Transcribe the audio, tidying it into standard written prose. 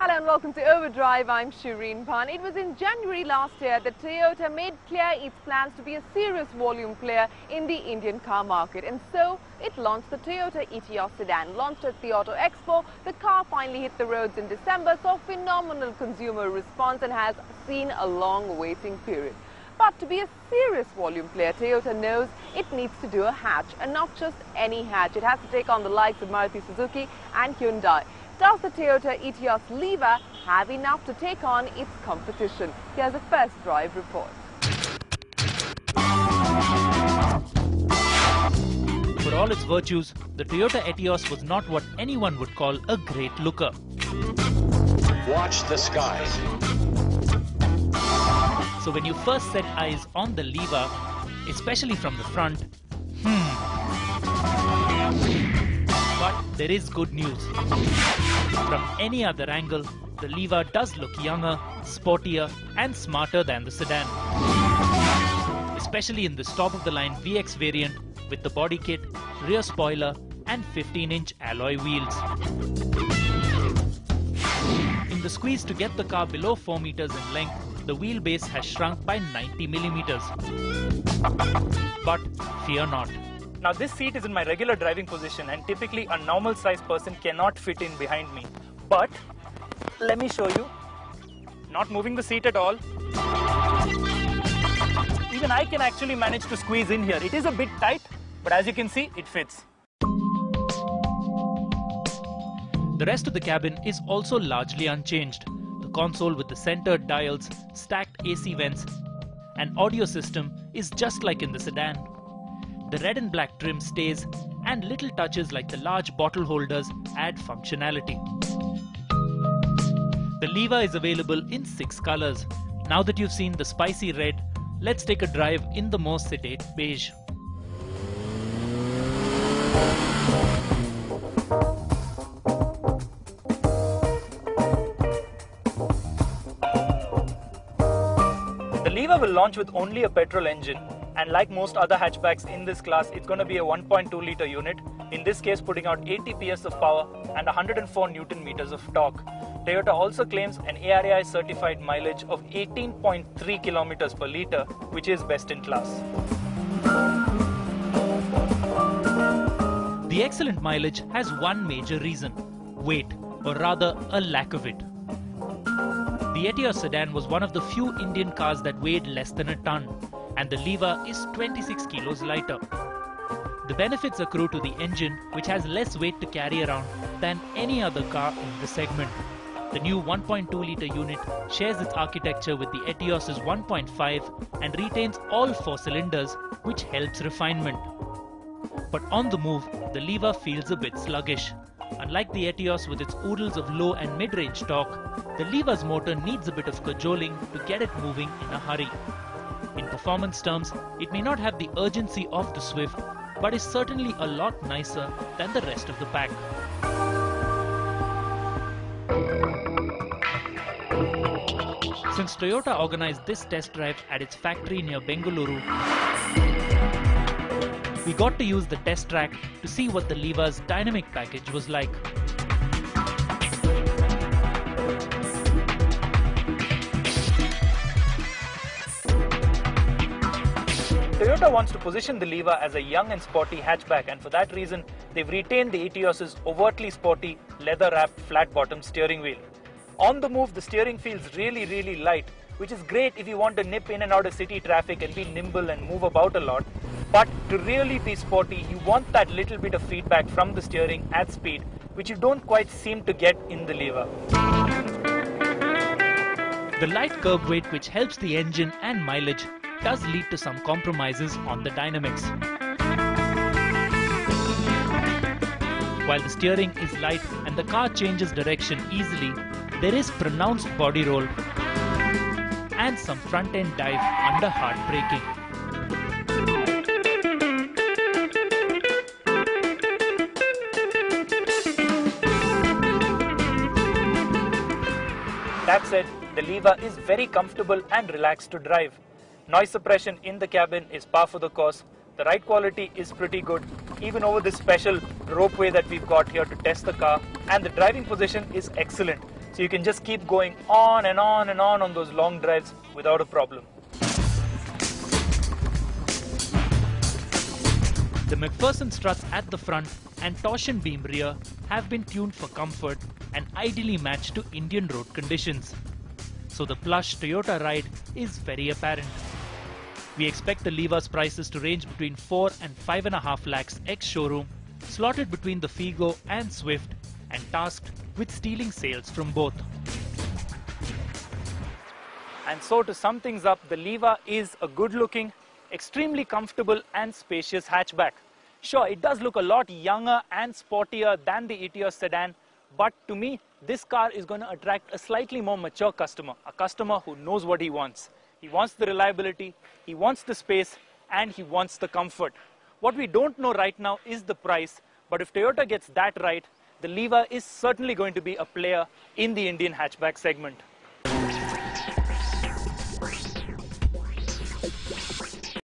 Hello and welcome to Overdrive. I'm Shireen Bhan. It was in January last year that Toyota made clear its plans to be a serious volume player in the Indian car market. And so it launched the Toyota Étios sedan. Launched at the Auto Expo, the car finally hit the roads in December, saw phenomenal consumer response and has seen a long waiting period. But to be a serious volume player, Toyota knows it needs to do a hatch, and not just any hatch. It has to take on the likes of Maruti Suzuki and Hyundai. Does the Toyota Étios Lever have enough to take on its competition? Here's a first drive report. For all its virtues, the Toyota Étios was not what anyone would call a great looker. Watch the skies. So when you first set eyes on the Lever, especially from the front, But there is good news. From any other angle, the Lever does look younger, sportier and smarter than the sedan. Especially in this top-of-the-line VX variant with the body kit, rear spoiler and 15-inch alloy wheels. In the squeeze to get the car below 4 meters in length, the wheelbase has shrunk by 90 millimeters. But fear not. Now this seat is in my regular driving position and typically a normal sized person cannot fit in behind me. But let me show you. Not moving the seat at all. Even I can actually manage to squeeze in here. It is a bit tight, but as you can see, it fits. The rest of the cabin is also largely unchanged. The console with the centered dials, stacked AC vents, and audio system is just like in the sedan. The red and black trim stays, and little touches like the large bottle holders add functionality. The Lever is available in 6 colors. Now that you've seen the spicy red, let's take a drive in the more sedate beige. The Lever will launch with only a petrol engine. And like most other hatchbacks in this class, it's going to be a 1.2 litre unit, in this case putting out 80 PS of power and 104 Newton meters of torque. Toyota also claims an ARAI certified mileage of 18.3 kilometers per litre, which is best in class. The excellent mileage has one major reason: weight, or rather a lack of it. The Étios sedan was one of the few Indian cars that weighed less than a ton, and the Lever is 26 kilos lighter. The benefits accrue to the engine, which has less weight to carry around than any other car in the segment. The new 1.2 litre unit shares its architecture with the Étios' 1.5 and retains all 4 cylinders, which helps refinement. But on the move, the Lever feels a bit sluggish. Unlike the Étios with its oodles of low and mid-range torque, the Lever's motor needs a bit of cajoling to get it moving in a hurry. In performance terms, it may not have the urgency of the Swift, but is certainly a lot nicer than the rest of the pack. Since Toyota organized this test drive at its factory near Bengaluru, we got to use the test track to see what the Lever's dynamic package was like. Toyota wants to position the Lever as a young and sporty hatchback, and for that reason, they've retained the Étios' overtly sporty, leather-wrapped, flat-bottom steering wheel. On the move, the steering feels really light, which is great if you want to nip in and out of city traffic and be nimble and move about a lot. But to really be sporty, you want that little bit of feedback from the steering at speed, which you don't quite seem to get in the Lever. The light curb weight, which helps the engine and mileage, does lead to some compromises on the dynamics. While the steering is light and the car changes direction easily, there is pronounced body roll and some front-end dive under hard braking. That said, the Lever is very comfortable and relaxed to drive. Noise suppression in the cabin is par for the course. The ride quality is pretty good, even over this special ropeway that we've got here to test the car, and the driving position is excellent. so you can just keep going on and on and on those long drives without a problem. The McPherson struts at the front and torsion beam rear have been tuned for comfort and ideally matched to Indian road conditions. So the plush Toyota ride is very apparent. We expect the Leva's prices to range between 4 and 5.5 lakhs ex-showroom, slotted between the Figo and Swift and tasked with stealing sales from both. And so to sum things up, the Leva is a good-looking, extremely comfortable and spacious hatchback. Sure, it does look a lot younger and sportier than the Étios sedan, but to me, this car is going to attract a slightly more mature customer, a customer who knows what he wants. He wants the reliability, he wants the space, and he wants the comfort. What we don't know right now is the price, but if Toyota gets that right, the Leva is certainly going to be a player in the Indian hatchback segment.